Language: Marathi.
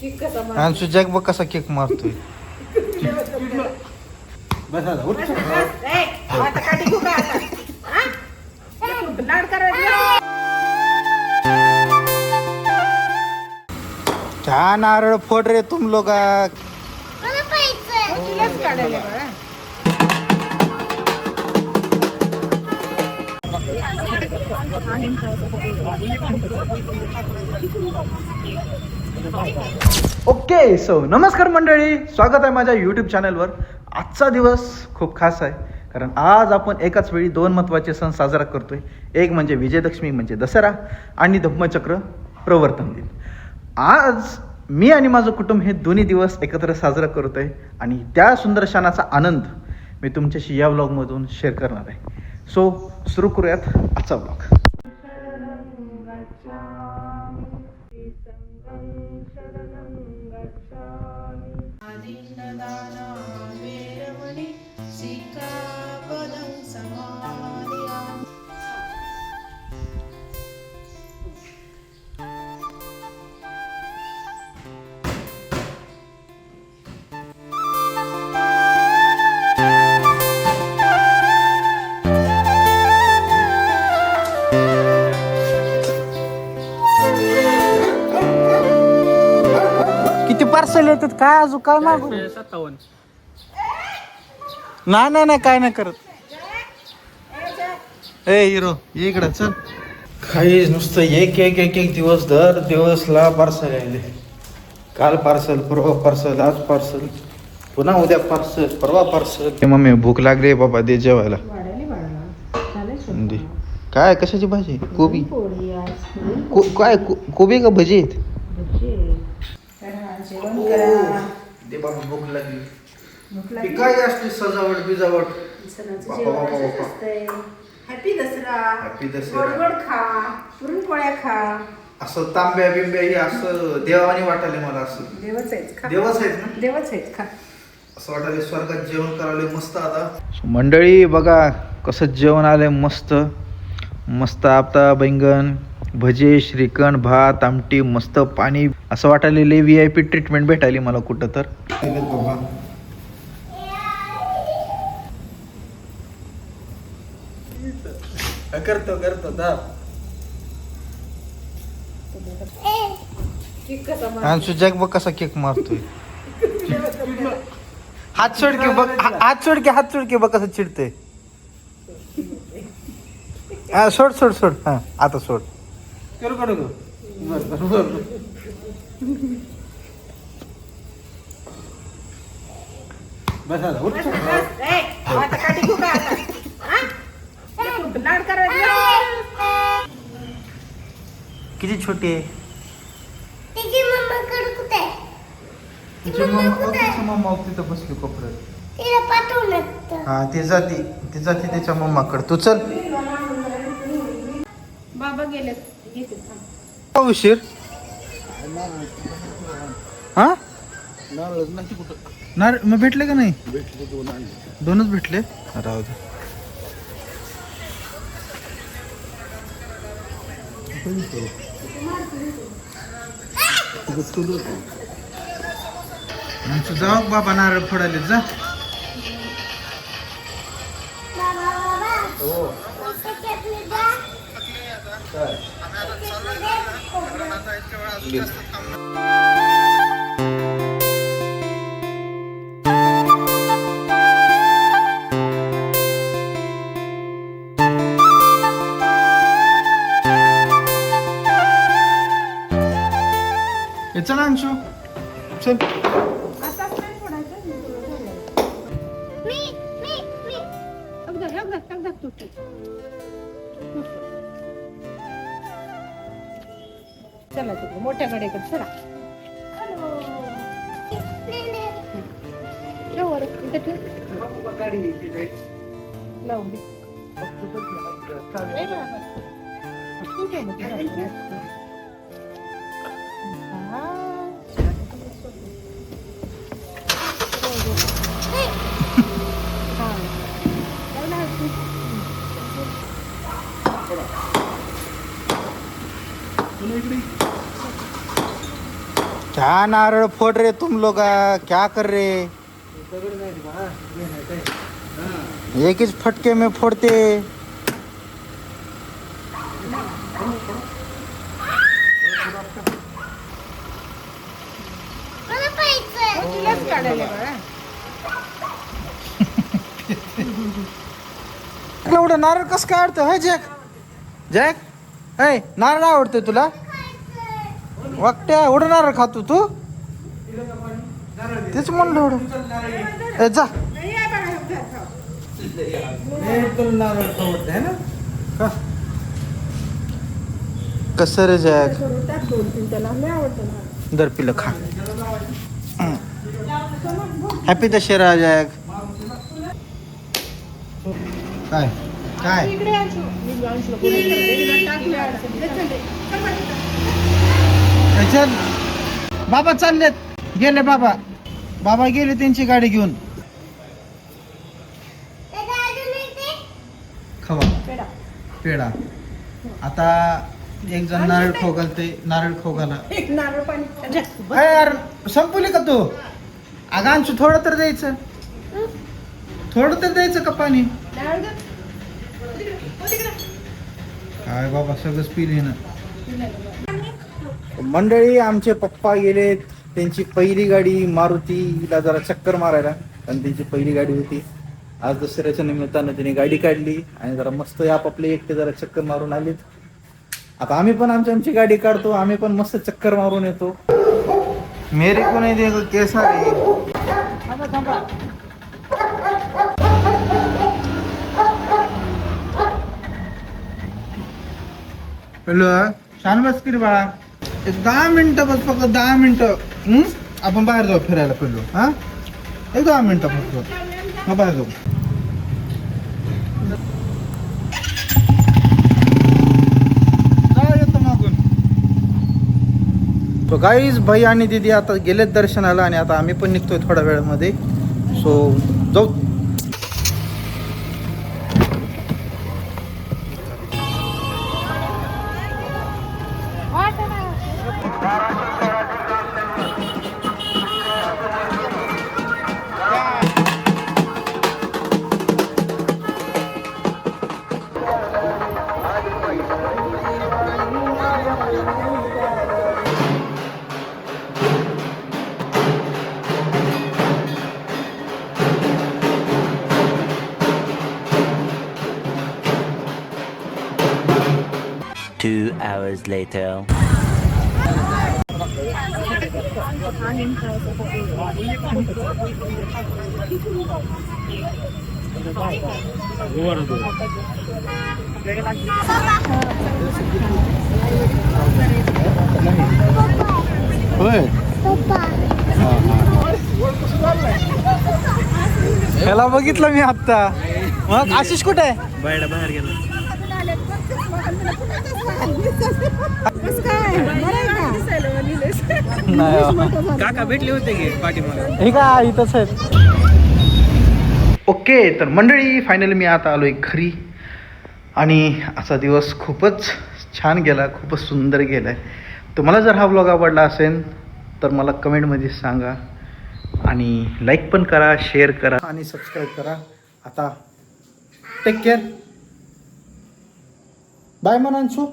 अंशू जॅक बघ कसा केक मारतोय. क्या नारळ फोड रे तुम लोग. ओके सो नमस्कार मंडळी, स्वागत आहे माझ्या यूट्यूब चॅनलवर. आजचा दिवस खूप खास आहे कारण आज आपण एकाच वेळी दोन महत्त्वाचे सण साजरा करतोय. एक म्हणजे विजयदशमी म्हणजे दसरा आणि धम्मचक्र प्रवर्तन दिन. आज मी आणि माझं कुटुंब हे दोन्ही दिवस एकत्र साजरा करतोय आणि त्या सुंदर क्षणाचा आनंद मी तुमच्याशी या व्लॉगमधून शेअर करणार आहे. सो सुरू करूयात आजचा व्लॉग. पार्सल येतात काय अजून काय मागू. 57. नाही काय नाही करत. ए हिरो इकडं चल. काही नुसतं एक दिवस दर दिवसला पार्सल आले. काल पार्सल, परवा पार्सल, आज पार्सल, पुन्हा उद्या पार्सल, परवा पार्सल. मम्मी भूक लागली बाबा, दे जेवायला. काय कशाची भाजी? कोबी. काय कोबी का भजी आहेत? दे बाबा भूक लागली. काय असते सजावट बिजावट. हॅपी दसरा. हॅपी दसरा. गोड खा, पुरणपोळ्या खा. असं तांब्या बिंब्या हे असं देवानी वाटायले मला. असं देवच आहेत खा. देवच आहेत ना. देवच आहेत खा. असं वाटायला स्वर्गात जेवण करायला मस्त. आता मंडळी बघा कसं जेवण आलंय मस्त मस्त. आपता बैंगन, भजे, श्रीखंड, भात, आमटी, मस्त पाणी. असं वाटायला लय VIP ट्रीटमेंट भेटायली मला कुठं तर. करतो अंशू जॅक बघ कसा केक मारतोय. हात सोड के बघ, हात सोड के बघ कसं चिडतंय. सोड हा आता सोड. करू किती छोटी आहे. तिची मम्मा तिथं बसली कोपऱ्यात. हा ती जाती त्याच्या मम्माकडे. तू चल. बाबा गेले. उशीर हा नारळ मग भेटले का नाही? दोनच भेटले. राहू दे. जा बाबा नारळ फोडायला जा. चल अंशू चल. चला तिकडे मोठ्या गाडीकडे चला. लावून दे. क्या नारळ फोड़ रहे तुम लोग, क्या कर रहे? एक ही फटके में फोड़ते. तिलाच काढायला बाळा. एवढं नारळ कसं काय आवडतं है जॅक? जॅक ऐ नारळ आवडतोय तुला? वाकट्या एवढं नारळ खातो तू? तेच म्हणलं एवढं. ए जा. कसं रे जॅक? दर पिलं खा. Happy Dussehra jack. काय काय इकडे अंशू. मी अंशूला बोलत होते. तिला टाकले अडचणीत. चल बाबा चाललेत, गेले बाबा. बाबा गेले त्यांची गाडी घेऊन. खवा पेढा. पेढा. आता एक जण नारळ खाऊ घालते, नारळ खाऊ घाला. एक नारळ पाणी. अरे यार संपवली का तू? अगं अंशू थोडं तर द्यायचं, थोडं तर द्यायचं का पाणी? नारळ घे. काय बाबा सगळंच पिले ना. मंडळी आमचे पप्पा गेलेत, त्यांची पहिली गाडी मारुतीला जरा चक्कर मारायला, आणि त्यांची पहिली गाडी होती. आज दसऱ्याच्या निमित्तानं त्यांनी गाडी काढली आणि जरा मस्त आपापले एकटे जरा चक्कर मारून आलेत. आता आम्ही पण आमची गाडी काढतो, आम्ही पण मस्त चक्कर मारून येतो. मेरे को नाही देखो कैसा रे. हॅलो छान बस की रे बाळा, एक 10 मिनिटं बस, फक्त 10 मिनिटं. आपण बाहेर जाऊ फिरायला पहिलो. हा एक 10 मिनिटं फक्त, मग बाहेर जाऊ. येतो मागून. सो गाईज भाई आणि दीदी आता गेलेत दर्शनाला, आणि आता आम्ही पण निघतोय थोड्या वेळामध्ये. सो जाऊ. Two hours later. होय ह्याला बघितलं मी आत्ता. मग आशिष कुठे आहे? बाहेर गेला. काका भेटले होते की पाठीमागे. हे का इथंच आहेत. ओके तर मंडळी फायनली मी आता आलोय घरी, आणि आजचा दिवस खूपच छान गेला, खूपच सुंदर गेलाय. तुम्हाला जर हा व्लॉग आवडला असेल तर मला कमेंटमध्ये सांगा, आणि लाईक पण करा, शेअर करा आणि सबस्क्राईब करा. आता टेक केअर. बाय म्हणांशू.